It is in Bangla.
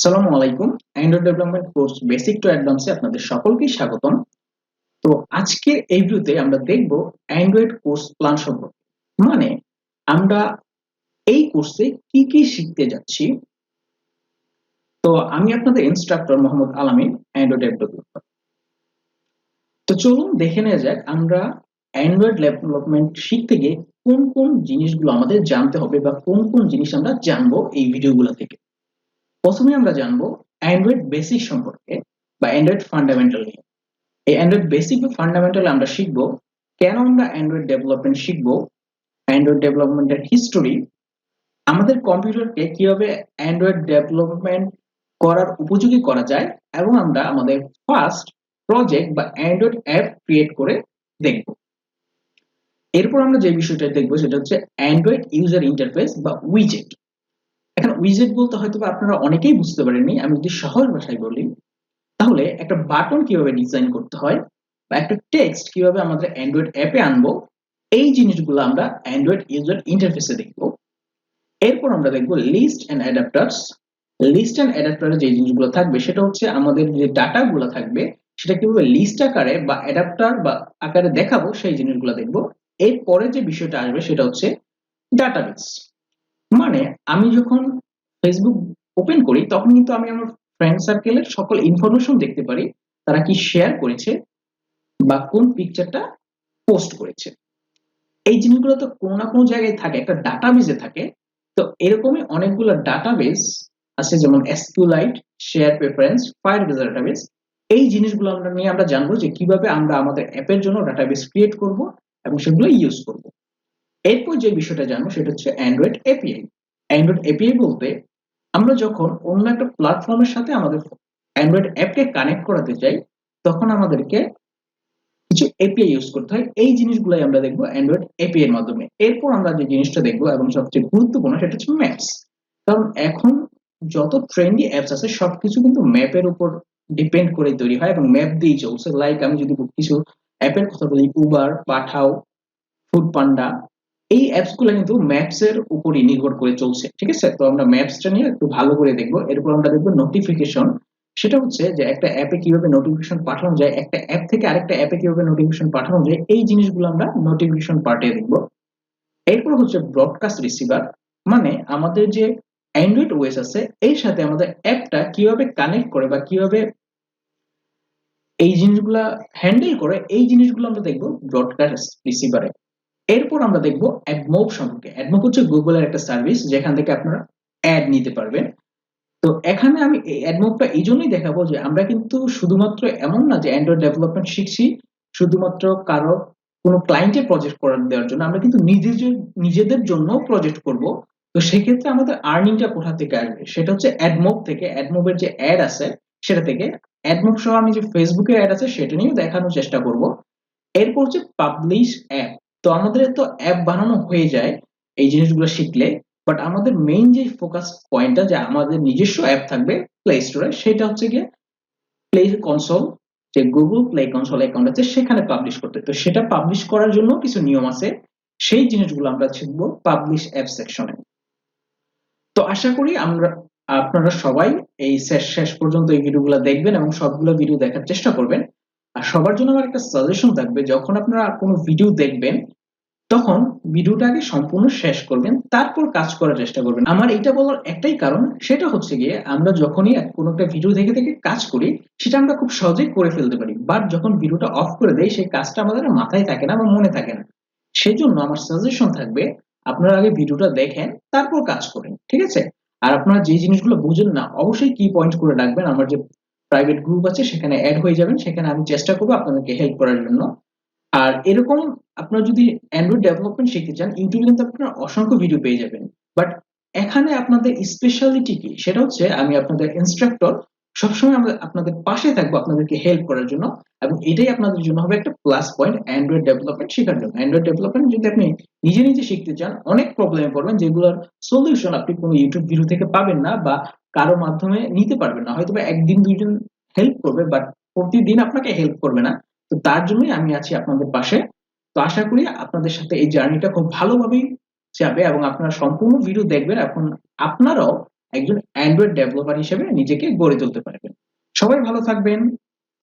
আসসালামু আলাইকুম। Android development course basic to অ্যাডভান্সে আপনাদের সকলকে স্বাগতম। তো আজকের এই ভিডিওতে আমরা দেখব অ্যান্ড্রয়েড কোর্স প্ল্যান সম্পর্কে। মানে আমরা এই কোর্সে কি কি শিখতে যাচ্ছি। তো আমি আপনাদের ইনস্ট্রাক্টর মোহাম্মদ আলামিন, অ্যান্ড্রয়েড ডেভেলপার। তো চলুন দেখে নেওয়া যাক আমরা অ্যান্ড্রয়েড ডেভেলপমেন্ট শিখতে গিয়ে কোন কোন জিনিসগুলো আমাদের জানতে হবে বা কোন কোন জিনিস আমরা জানবো এই ভিডিওগুলো থেকে। প্রথমে আমরা জানবো অ্যান্ড্রয়েড বেসিক সম্পর্কে বা অ্যান্ড্রয়েড ফান্ডামেন্টাল নিয়ে। এই অ্যান্ড্রয়েড বেসিক বা ফান্ডামেন্টাল আমরা শিখবো কেন আমরা অ্যান্ড্রয়েড ডেভেলপমেন্ট শিখবো, অ্যান্ড্রয়েড ডেভেলপমেন্টের হিস্টোরি, আমাদের কম্পিউটারকে কিভাবে অ্যান্ড্রয়েড ডেভেলপমেন্ট করার উপযোগী করা যায়, এবং আমরা আমাদের ফার্স্ট প্রজেক্ট বা অ্যান্ড্রয়েড অ্যাপ ক্রিয়েট করে দেখব। এরপর আমরা যে বিষয়টা দেখবো সেটা হচ্ছে অ্যান্ড্রয়েড ইউজার ইন্টারফেস বা উইজেট। এখন উইজেট বলতে হয়তো আপনারা অনেকেই বুঝতে পারেননি, আমি যদি সহজ ভাষায় বলি তাহলে একটা বাটন কিভাবে ডিজাইন করতে হয় বা একটা টেক্সট কিভাবে আমাদের অ্যান্ড্রয়েড অ্যাপে আনবো, এই জিনিসগুলো আমরা অ্যান্ড্রয়েড ইউজার ইন্টারফেসে দেখবো। এরপর আমরা দেখবো লিস্ট এন্ড অ্যাডাপ্টারস। লিস্ট এন্ড অ্যাডাপ্টারে যে জিনিসগুলো থাকবে সেটা হচ্ছে আমাদের যে ডাটাগুলো থাকবে সেটা কিভাবে লিস্ট আকারে বা অ্যাডাপ্টার বা আকারে দেখাবো, সেই জিনিসগুলো দেখবো। এরপরে যে বিষয়টা আসবে সেটা হচ্ছে ডাটাবেস। মানে আমি যখন ফেসবুক ওপেন করি তখন কিন্তু আমি আমার ফ্রেন্ড সার্কেলের সকল ইনফরমেশন দেখতে পারি, তারা কি শেয়ার করেছে বা কোন পিকচারটা পোস্ট করেছে। এই জিনিসগুলো তো কোনো না কোনো জায়গায় থাকে, একটা ডাটাবেসে থাকে। তো এরকমই অনেকগুলো ডাটাবেস আছে, যেমন SQLite, share preference, Firebase database. এই জিনিসগুলো আমরা নিয়ে আমরা জানবো যে কিভাবে আমরা আমাদের অ্যাপের জন্য ডাটাবেস ক্রিয়েট করব এবং সেগুলো ইউজ করব। এরপর যে বিষয়টা জানবো সেটা হচ্ছে অ্যান্ড্রয়েড এপিআই। অ্যান্ড্রয়েড এপিআই বলতে আমরা যখন অন্য একটা প্ল্যাটফর্মের সাথে আমাদের অ্যান্ড্রয়েড অ্যাপকে কানেক্ট করাতে চাই তখন আমাদেরকে কিছু এপিআই ইউজ করতে হয়। এই জিনিসগুলোই আমরা দেখবো অ্যান্ড্রয়েড এপিআই এর মাধ্যমে। এরপর আমরা যে জিনিসটা দেখবো এবং সবচেয়ে গুরুত্বপূর্ণ সেটা হচ্ছে ম্যাপস। কারণ এখন যত ট্রেন্ডি অ্যাপস আছে সবকিছু কিন্তু ম্যাপের উপর ডিপেন্ড করে তৈরি হয় এবং ম্যাপ দিয়েই চলছে। লাইক আমি যদি কিছু অ্যাপের কথা বলি, উবার, পাঠাও, ফুড পান্ডা, এই অ্যাপস গুলো কিন্তু ম্যাপস এর উপরই নির্ভর করে চলছে। ঠিক আছে, তো আমরা ম্যাপসটা নিয়ে একটু ভালো করে দেখবো। এরপর আমরা দেখবো নোটিফিকেশন। সেটা হচ্ছে যে একটা অ্যাপে কিভাবে নোটিফিকেশন পাঠানো যায়, একটা অ্যাপ থেকে আরেকটা অ্যাপে কিভাবে নোটিফিকেশন পাঠানো যায়, এই জিনিসগুলো আমরা নোটিফিকেশন পার্টে দেখবো। এরপর হচ্ছে ব্রডকাস্ট রিসিভার। মানে আমাদের যে অ্যান্ড্রয়েড ওএস আছে এর সাথে আমাদের অ্যাপটা কিভাবে কানেক্ট করে বা কিভাবে এই জিনিসগুলা হ্যান্ডেল করে, এই জিনিসগুলো আমরা দেখবো ব্রডকাস্ট রিসিভারে। এরপর আমরা দেখবো অ্যাডমোব সম্পর্কে। অ্যাডমোব হচ্ছে গুগলের একটা সার্ভিস যেখান থেকে আপনারা অ্যাড নিতে পারবেন। তো এখানে আমি এই অ্যাডমোবটা এই জন্যই দেখাবো যে আমরা কিন্তু শুধুমাত্র এমন না যে অ্যান্ড্রয়েড ডেভেলপমেন্ট শিখছি শুধুমাত্র কারো কোনো ক্লায়েন্টের প্রজেক্ট করে দেওয়ার জন্য, আমরা কিন্তু নিজেদের জন্য প্রজেক্ট করব। তো সেক্ষেত্রে আমাদের আর্নিংটা কোথা থেকে আসবে সেটা হচ্ছে অ্যাডমোব থেকে। অ্যাডমোবের যে অ্যাড আছে সেটা থেকে। অ্যাডমোব সহ আমি যে ফেসবুকের অ্যাড আছে সেটা নিয়েও দেখানোর চেষ্টা করব। এরপর হচ্ছে পাবলিশ অ্যাপ। তো আমাদের তো অ্যাপ বানানো হয়ে যায় এই জিনিসগুলো শিখলে, বাট আমাদের মেইন যে ফোকাস পয়েন্টটা যে আমাদের নিজস্ব অ্যাপ থাকবে প্লে স্টোরে, সেটা হচ্ছে গিয়ে প্লে কনসোল, যে গুগল প্লে কনসোল অ্যাকাউন্ট আছে সেখানে পাবলিশ করতে। তো সেটা পাবলিশ করার জন্য কিছু নিয়ম আছে, সেই জিনিসগুলো আমরা শিখবো পাবলিশ অ্যাপ সেকশনে। তো আশা করি আমরা আপনারা সবাই এই শেষ পর্যন্ত এই ভিডিওগুলো দেখবেন এবং সবগুলো ভিডিও দেখার চেষ্টা করবেন। আর সবার জন্য আমার একটা সাজেশন থাকবে, যখন আপনারা কোনো ভিডিও দেখবেন তখন ভিডিওটা আগে সম্পূর্ণ শেষ করবেন, তারপর কাজ করার চেষ্টা করবেন। আমার এটা বলার একটাই কারণ, সেটা হচ্ছে গিয়ে আমরা যখনই কোনো একটা ভিডিও দেখে দেখে কাজ করি সেটা আমরা খুব সহজেই করে ফেলতে পারি, বাট যখন ভিডিওটা অফ করে দেই সেই কাজটা আমাদের মাথায় থাকে না বা মনে থাকে না। সেই জন্য আমার সাজেশন থাকবে আপনারা আগে ভিডিওটা দেখেন তারপর কাজ করেন, ঠিক আছে? আর আপনারা যে জিনিসগুলো বুঝেন না অবশ্যই কি পয়েন্ট করে রাখবেন, আমার যে প্রাইভেট গ্রুপ আছে সেখানে অ্যাড হয়ে যাবেন, সেখানে আমি চেষ্টা করবো আপনাদেরকে হেল্প করার জন্য। আর এরকম আপনারা যদি অ্যান্ড্রয়েড ডেভেলপমেন্ট শিখতে চান ইউটিউবে কিন্তু আপনারা অসংখ্য ভিডিও পেয়ে যাবেন। বাট এখানে আপনাদের স্পেশালিটি কি সেটা হচ্ছে আমি আপনাদের ইনস্ট্রাক্টর, সবসময় আমরা আপনাদের পাশে থাকবো আপনাদেরকে হেল্প করার জন্য। এবং এটাই আপনাদের জন্য হবে একটা প্লাস পয়েন্ট অ্যান্ড্রয়েড ডেভেলপমেন্ট শেখার জন্য। অ্যান্ড্রয়েড ডেভেলপমেন্ট যদি আপনি নিজে নিজে শিখতে চান অনেক প্রবলেমে পড়বেন, যেগুলোর সলিউশন আপনি কোনো ইউটিউব ভিডিও থেকে পাবেন না বা কারো মাধ্যমে নিতে পারবেন না। হয়তো একদিন দুইজন হেল্প করবে, বাট প্রতিদিন আপনাকে হেল্প করবে না। তো তার জন্যই আমি আছি আপনাদের পাশে। তো আশা করি আপনাদের সাথে এই জার্নিটা খুব ভালোভাবেই যাবে এবং আপনারা সম্পূর্ণ ভিডিও দেখবেন। এখন আপনারাও একজন অ্যান্ড্রয়েড ডেভেলপার হিসেবে নিজেকে গড়ে তুলতে পারবেন। সবাই ভালো থাকবেন।